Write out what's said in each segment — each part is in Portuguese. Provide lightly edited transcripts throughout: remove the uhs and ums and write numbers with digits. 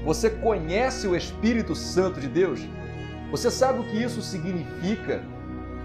Você conhece o Espírito Santo de Deus? Você sabe o que isso significa?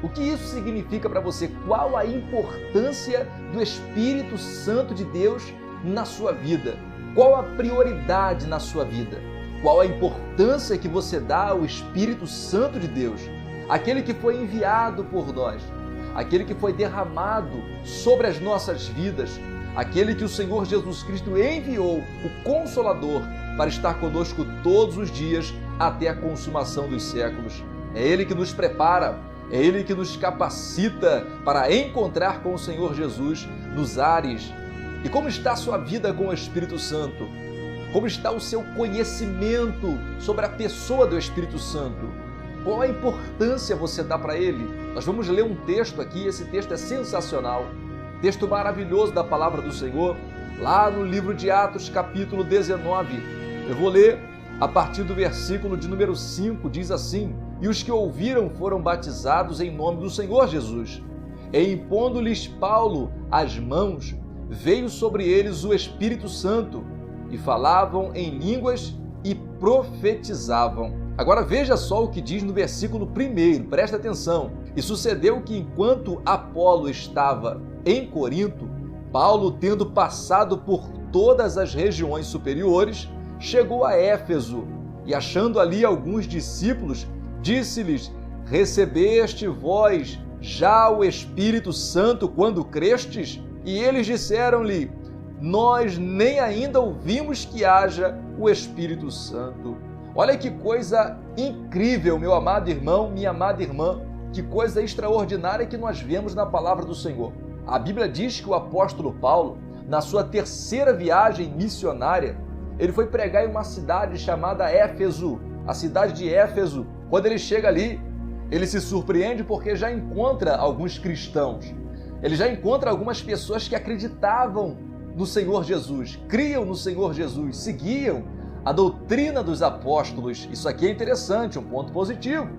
O que isso significa para você? Qual a importância do Espírito Santo de Deus na sua vida? Qual a prioridade na sua vida? Qual a importância que você dá ao Espírito Santo de Deus? Aquele que foi enviado por nós, aquele que foi derramado sobre as nossas vidas, aquele que o Senhor Jesus Cristo enviou, o Consolador, para estar conosco todos os dias até a consumação dos séculos. É Ele que nos prepara, é Ele que nos capacita para encontrar com o Senhor Jesus nos ares. E como está a sua vida com o Espírito Santo? Como está o seu conhecimento sobre a pessoa do Espírito Santo? Qual a importância você dá para ele? Nós vamos ler um texto aqui, esse texto é sensacional. Texto maravilhoso da palavra do Senhor, lá no livro de Atos, capítulo 19. Eu vou ler a partir do versículo de número 5, diz assim: E os que ouviram foram batizados em nome do Senhor Jesus. E impondo-lhes Paulo as mãos, veio sobre eles o Espírito Santo, e falavam em línguas e profetizavam. Agora veja só o que diz no versículo 1, presta atenção. E sucedeu que enquanto Apolo estava em Corinto, Paulo, tendo passado por todas as regiões superiores, chegou a Éfeso e, achando ali alguns discípulos, disse-lhes: Recebeste vós já o Espírito Santo quando crestes? E eles disseram-lhe: Nós nem ainda ouvimos que haja o Espírito Santo. Olha que coisa incrível, meu amado irmão, minha amada irmã, que coisa extraordinária que nós vemos na palavra do Senhor. A Bíblia diz que o apóstolo Paulo, na sua terceira viagem missionária, ele foi pregar em uma cidade chamada Éfeso, a cidade de Éfeso. Quando ele chega ali, ele se surpreende porque já encontra alguns cristãos. Ele já encontra algumas pessoas que acreditavam no Senhor Jesus, criam no Senhor Jesus, seguiam a doutrina dos apóstolos. Isso aqui é interessante, um ponto positivo.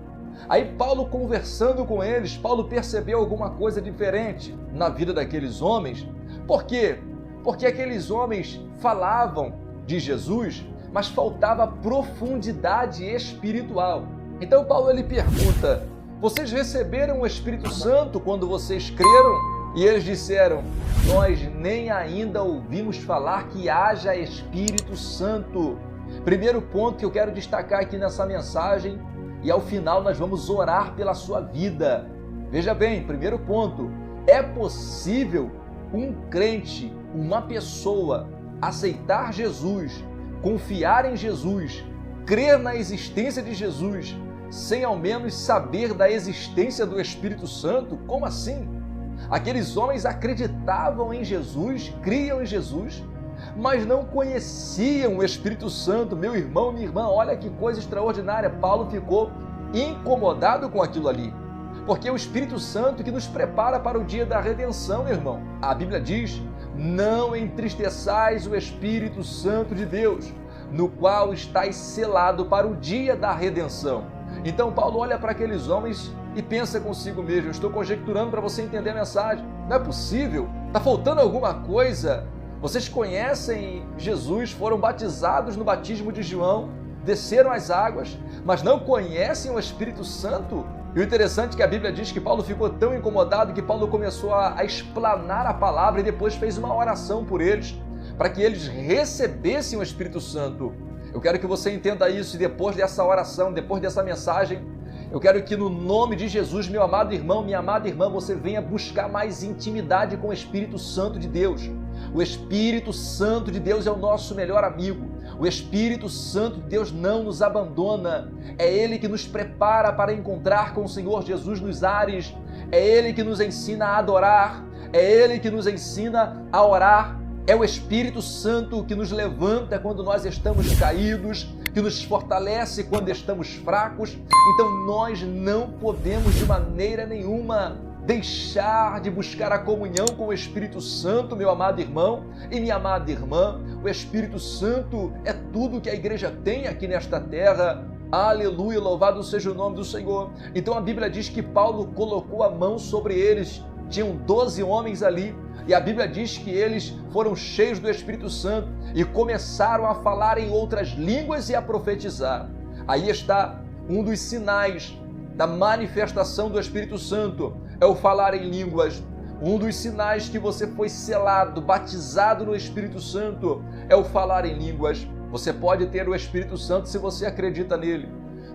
Aí Paulo, conversando com eles, Paulo percebeu alguma coisa diferente na vida daqueles homens. Por quê? Porque aqueles homens falavam de Jesus, mas faltava profundidade espiritual. Então Paulo ele pergunta: vocês receberam o Espírito Santo quando vocês creram? E eles disseram: nós nem ainda ouvimos falar que haja Espírito Santo. Primeiro ponto que eu quero destacar aqui nessa mensagem, e ao final nós vamos orar pela sua vida. Veja bem, primeiro ponto: é possível um crente, uma pessoa, aceitar Jesus, confiar em Jesus, crer na existência de Jesus, sem ao menos saber da existência do Espírito Santo? Como assim? Aqueles homens acreditavam em Jesus, criam em Jesus, mas não conheciam o Espírito Santo. Meu irmão, minha irmã, olha que coisa extraordinária. Paulo ficou incomodado com aquilo ali, porque é o Espírito Santo que nos prepara para o dia da redenção, meu irmão. A Bíblia diz: não entristeçais o Espírito Santo de Deus, no qual estáis selado para o dia da redenção. Então Paulo olha para aqueles homens e pensa consigo mesmo. Eu estou conjecturando para você entender a mensagem. Não é possível? Está faltando alguma coisa? Vocês conhecem Jesus, foram batizados no batismo de João, desceram as águas, mas não conhecem o Espírito Santo? E o interessante é que a Bíblia diz que Paulo ficou tão incomodado que Paulo começou a explanar a palavra e depois fez uma oração por eles, para que eles recebessem o Espírito Santo. Eu quero que você entenda isso, e depois dessa oração, depois dessa mensagem, eu quero que no nome de Jesus, meu amado irmão, minha amada irmã, você venha buscar mais intimidade com o Espírito Santo de Deus. O Espírito Santo de Deus é o nosso melhor amigo. O Espírito Santo de Deus não nos abandona. É Ele que nos prepara para encontrar com o Senhor Jesus nos ares. É Ele que nos ensina a adorar. É Ele que nos ensina a orar. É o Espírito Santo que nos levanta quando nós estamos caídos, que nos fortalece quando estamos fracos. Então nós não podemos de maneira nenhuma deixar de buscar a comunhão com o Espírito Santo, meu amado irmão e minha amada irmã. O Espírito Santo é tudo que a igreja tem aqui nesta terra. Aleluia, louvado seja o nome do Senhor. Então a Bíblia diz que Paulo colocou a mão sobre eles. Tinham 12 homens ali, E a Bíblia diz que eles foram cheios do Espírito Santo e começaram a falar em outras línguas e a profetizar. Aí está um dos sinais da manifestação do Espírito Santo, é o falar em línguas. Um dos sinais que você foi selado, batizado no Espírito Santo, é o falar em línguas. Você pode ter o Espírito Santo se você acredita nele.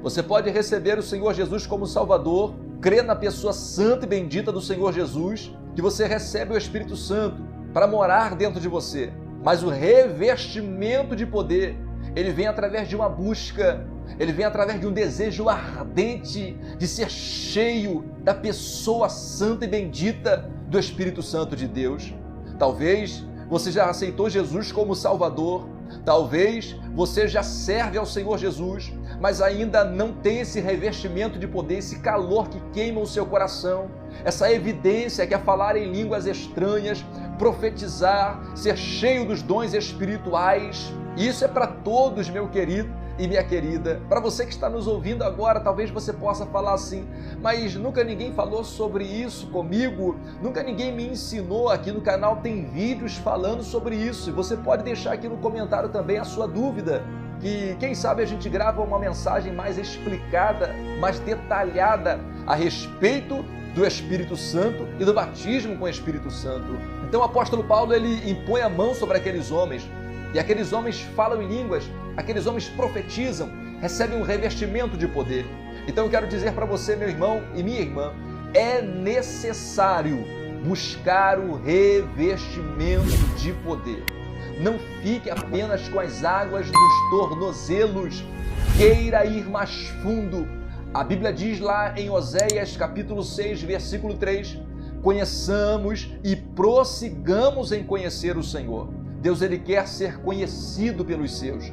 Você pode receber o Senhor Jesus como Salvador, crer na pessoa santa e bendita do Senhor Jesus, que você recebe o Espírito Santo para morar dentro de você. Mas o revestimento de poder, ele vem através de uma busca, ele vem através de um desejo ardente de ser cheio da pessoa santa e bendita do Espírito Santo de Deus. Talvez você já aceitou Jesus como Salvador, talvez você já serve ao Senhor Jesus, mas ainda não tem esse revestimento de poder, esse calor que queima o seu coração, essa evidência que é falar em línguas estranhas, profetizar, ser cheio dos dons espirituais. Isso é para todos, meu querido e minha querida. Para você que está nos ouvindo agora, talvez você possa falar assim: mas nunca ninguém falou sobre isso comigo, nunca ninguém me ensinou. Aqui no canal tem vídeos falando sobre isso, e você pode deixar aqui no comentário também a sua dúvida, que quem sabe a gente grava uma mensagem mais explicada, mais detalhada a respeito do Espírito Santo e do batismo com o Espírito Santo. Então o apóstolo Paulo, ele impõe a mão sobre aqueles homens, e aqueles homens falam em línguas, aqueles homens profetizam, recebem um revestimento de poder. Então eu quero dizer para você, meu irmão e minha irmã, é necessário buscar o revestimento de poder. Não fique apenas com as águas nos tornozelos, queira ir mais fundo. A Bíblia diz lá em Oséias capítulo 6, versículo 3, conheçamos e prossigamos em conhecer o Senhor. Deus, ele quer ser conhecido pelos seus.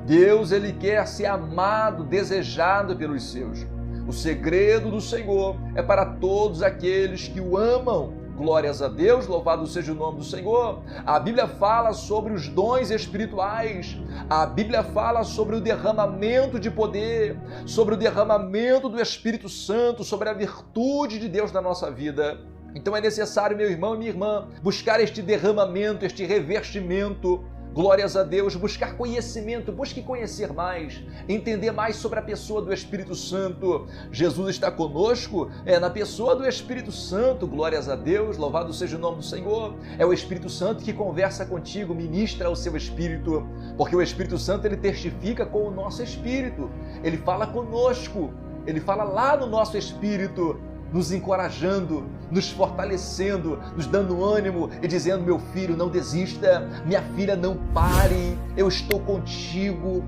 Deus, ele quer ser amado, desejado pelos seus. O segredo do Senhor é para todos aqueles que o amam. Glórias a Deus, louvado seja o nome do Senhor. A Bíblia fala sobre os dons espirituais. A Bíblia fala sobre o derramamento de poder, sobre o derramamento do Espírito Santo, sobre a virtude de Deus na nossa vida. Então é necessário, meu irmão e minha irmã, buscar este derramamento, este revestimento. Glórias a Deus, buscar conhecimento, busque conhecer mais, entender mais sobre a pessoa do Espírito Santo. Jesus está conosco, na pessoa do Espírito Santo. Glórias a Deus, louvado seja o nome do Senhor. É o Espírito Santo que conversa contigo, ministra o seu espírito, porque o Espírito Santo, ele testifica com o nosso espírito, ele fala conosco, ele fala lá no nosso espírito, nos encorajando, nos fortalecendo, nos dando ânimo e dizendo: meu filho, não desista, minha filha, não pare, eu estou contigo,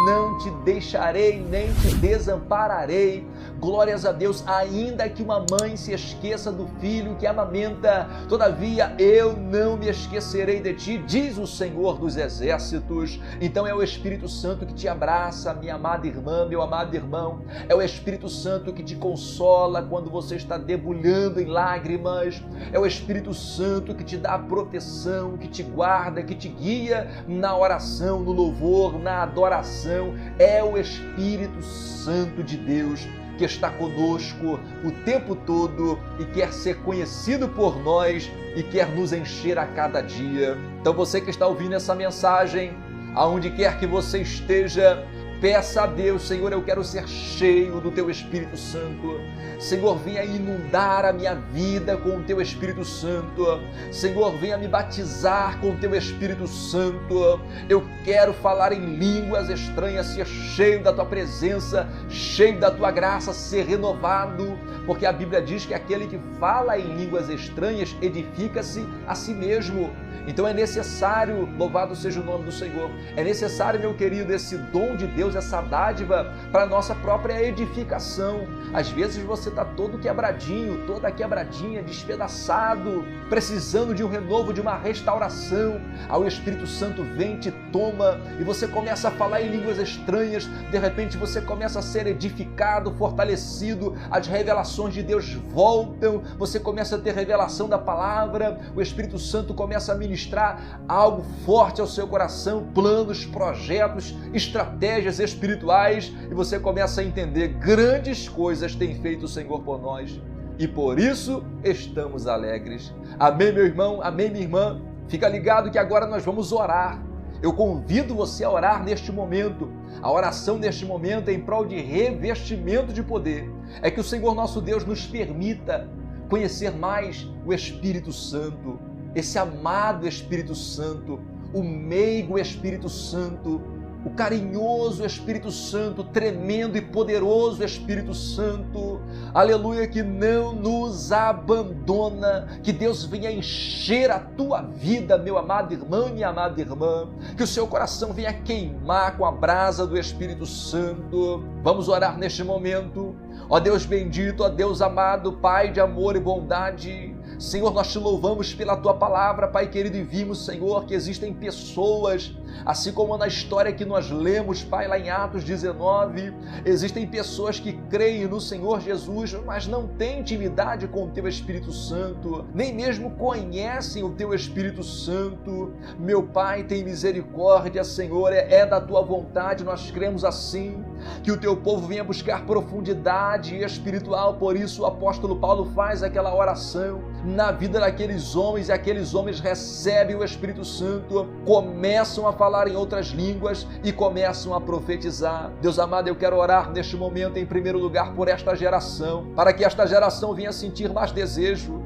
não te deixarei, nem te desampararei. Glórias a Deus, ainda que uma mãe se esqueça do filho que amamenta, todavia eu não me esquecerei de ti, diz o Senhor dos Exércitos. Então é o Espírito Santo que te abraça, minha amada irmã, meu amado irmão, é o Espírito Santo que te consola quando você está debulhando em lágrimas, é o Espírito Santo que te dá a proteção, que te guarda, que te guia na oração, no louvor, na adoração. É o Espírito Santo de Deus que está conosco o tempo todo e quer ser conhecido por nós e quer nos encher a cada dia. Então você que está ouvindo essa mensagem, aonde quer que você esteja, peça a Deus: Senhor, eu quero ser cheio do Teu Espírito Santo. Senhor, venha inundar a minha vida com o Teu Espírito Santo. Senhor, venha me batizar com o Teu Espírito Santo. Eu quero falar em línguas estranhas, ser cheio da Tua presença, cheio da Tua graça, ser renovado. Porque a Bíblia diz que aquele que fala em línguas estranhas edifica-se a si mesmo. Então é necessário, louvado seja o nome do Senhor, é necessário, meu querido, esse dom de Deus, essa dádiva para a nossa própria edificação. Às vezes você está todo quebradinho, toda quebradinha, despedaçado, precisando de um renovo, de uma restauração. Aí o Espírito Santo vem, te toma e você começa a falar em línguas estranhas. De repente você começa a ser edificado, fortalecido, as revelações de Deus voltam, você começa a ter revelação da palavra, o Espírito Santo começa a ministrar algo forte ao seu coração, planos, projetos, estratégias espirituais, e você começa a entender: grandes coisas tem feito o Senhor por nós. e por isso estamos alegres. Amém, meu irmão? Amém, minha irmã? Fica ligado que agora nós vamos orar. Eu convido você a orar neste momento. A oração neste momento é em prol de revestimento de poder. É que o Senhor nosso Deus nos permita conhecer mais o Espírito Santo, esse amado Espírito Santo, o meigo Espírito Santo, o carinhoso Espírito Santo, tremendo e poderoso Espírito Santo, aleluia, que não nos abandona. Que Deus venha encher a tua vida, meu amado irmão e minha amada irmã, que o seu coração venha queimar com a brasa do Espírito Santo. Vamos orar neste momento. Ó Deus bendito, ó Deus amado, Pai de amor e bondade, Senhor, nós te louvamos pela tua palavra, Pai querido, e vimos, Senhor, que existem pessoas, assim como na história que nós lemos, Pai, lá em Atos 19, existem pessoas que creem no Senhor Jesus, mas não têm intimidade com o teu Espírito Santo, nem mesmo conhecem o teu Espírito Santo. Meu Pai, tem misericórdia, Senhor, é da tua vontade, nós cremos assim, que o teu povo venha buscar profundidade espiritual. Por isso o apóstolo Paulo faz aquela oração na vida daqueles homens, e aqueles homens recebem o Espírito Santo, começam a falar em outras línguas e começam a profetizar. Deus amado, eu quero orar neste momento em primeiro lugar por esta geração, para que esta geração venha sentir mais desejo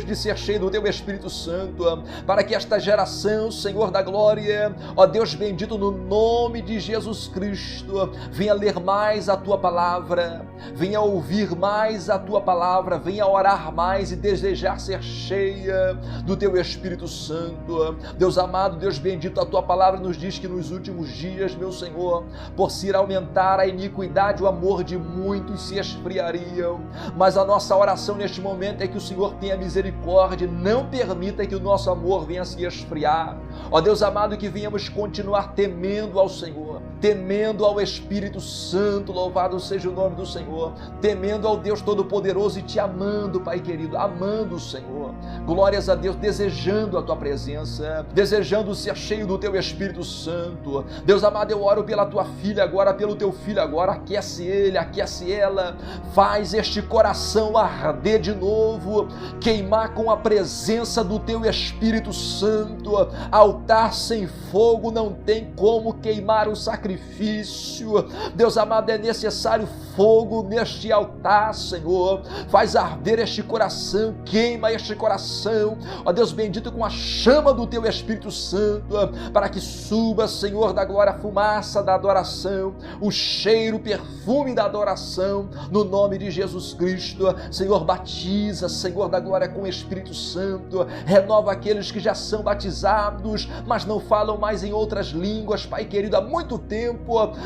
de ser cheio do teu Espírito Santo, para que esta geração, Senhor da glória, ó Deus bendito, no nome de Jesus Cristo, venha ler mais a tua palavra, venha ouvir mais a tua palavra, venha orar mais e desejar ser cheia do teu Espírito Santo. Deus amado, Deus bendito, a tua palavra nos diz que nos últimos dias, meu Senhor, por se ir aumentar a iniquidade, o amor de muitos se esfriariam, mas a nossa oração neste momento é que o Senhor tenha misericórdia, não permita que o nosso amor venha se esfriar. Ó Deus amado, que venhamos continuar temendo ao Senhor, temendo ao Espírito Santo, louvado seja o nome do Senhor, temendo ao Deus Todo-Poderoso e te amando, Pai querido, amando o Senhor. Glórias a Deus, desejando a tua presença, desejando ser cheio do teu Espírito Santo. Deus amado, eu oro pela tua filha agora, pelo teu filho agora, aquece ele, aquece ela, faz este coração arder de novo, queimar com a presença do teu Espírito Santo. Altar sem fogo não tem como queimar o sacrifício. Deus amado, é necessário fogo neste altar, Senhor. Faz arder este coração, queima este coração, ó Deus bendito, com a chama do teu Espírito Santo, para que suba, Senhor da glória, a fumaça da adoração, o cheiro, o perfume da adoração, no nome de Jesus Cristo. Senhor, batiza, Senhor da glória, com o Espírito Santo, renova aqueles que já são batizados, mas não falam mais em outras línguas, Pai querido, há muito tempo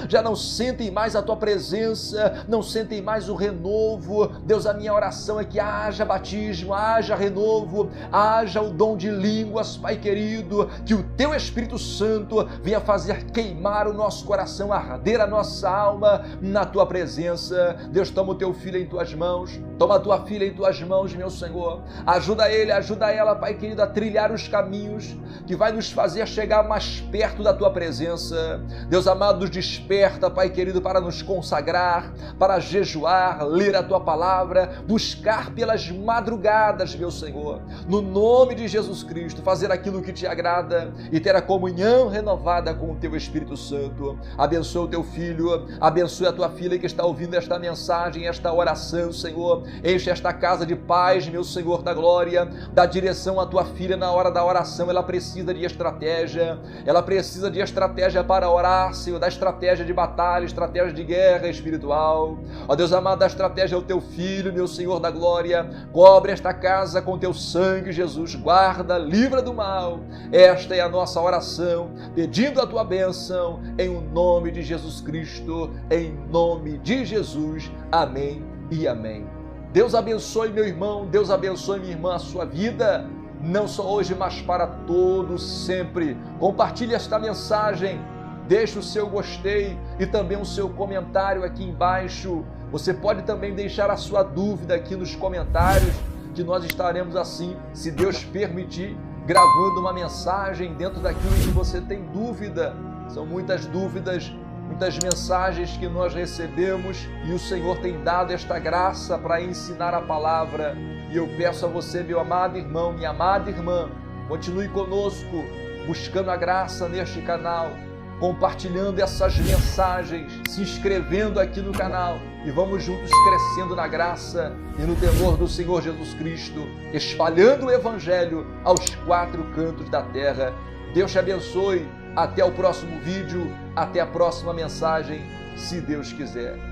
já não sentem mais a tua presença, não sentem mais o renovo. Deus, a minha oração é que haja batismo, haja renovo, haja o dom de línguas, Pai querido, que o teu Espírito Santo venha fazer queimar o nosso coração, arder a nossa alma na tua presença. Deus, toma o teu filho em tuas mãos, toma a tua filha em tuas mãos, meu Senhor, ajuda ele, ajuda ela, Pai querido, a trilhar os caminhos que vai nos fazer chegar mais perto da tua presença. Deus amado, nos desperta, Pai querido, para nos consagrar, para jejuar, ler a tua palavra, buscar pelas madrugadas, meu Senhor, no nome de Jesus Cristo, fazer aquilo que te agrada e ter a comunhão renovada com o teu Espírito Santo. Abençoa o teu filho, abençoe a tua filha que está ouvindo esta mensagem, esta oração, Senhor. Enche esta casa de paz, meu Senhor da glória, dá direção à tua filha na hora da oração. Ela precisa de estratégia, ela precisa de estratégia para orar, Senhor, da estratégia de batalha, estratégia de guerra espiritual. Ó Deus amado, dá estratégia ao teu filho, meu Senhor da glória, cobre esta casa com teu sangue, Jesus, guarda, livra do mal. Esta é a nossa oração, pedindo a tua bênção, em o nome de Jesus Cristo, em nome de Jesus, amém e amém. Deus abençoe meu irmão, Deus abençoe minha irmã, a sua vida, não só hoje, mas para todos sempre. Compartilhe esta mensagem, deixe o seu gostei e também o seu comentário aqui embaixo. Você pode também deixar a sua dúvida aqui nos comentários, que nós estaremos assim, se Deus permitir, gravando uma mensagem dentro daquilo que você tem dúvida. São muitas dúvidas muitas mensagens que nós recebemos e o Senhor tem dado esta graça para ensinar a palavra. E eu peço a você, meu amado irmão, minha amada irmã, continue conosco, buscando a graça neste canal, compartilhando essas mensagens, se inscrevendo aqui no canal e vamos juntos crescendo na graça e no temor do Senhor Jesus Cristo, espalhando o Evangelho aos 4 cantos da terra. Deus te abençoe. Até o próximo vídeo, até a próxima mensagem, se Deus quiser.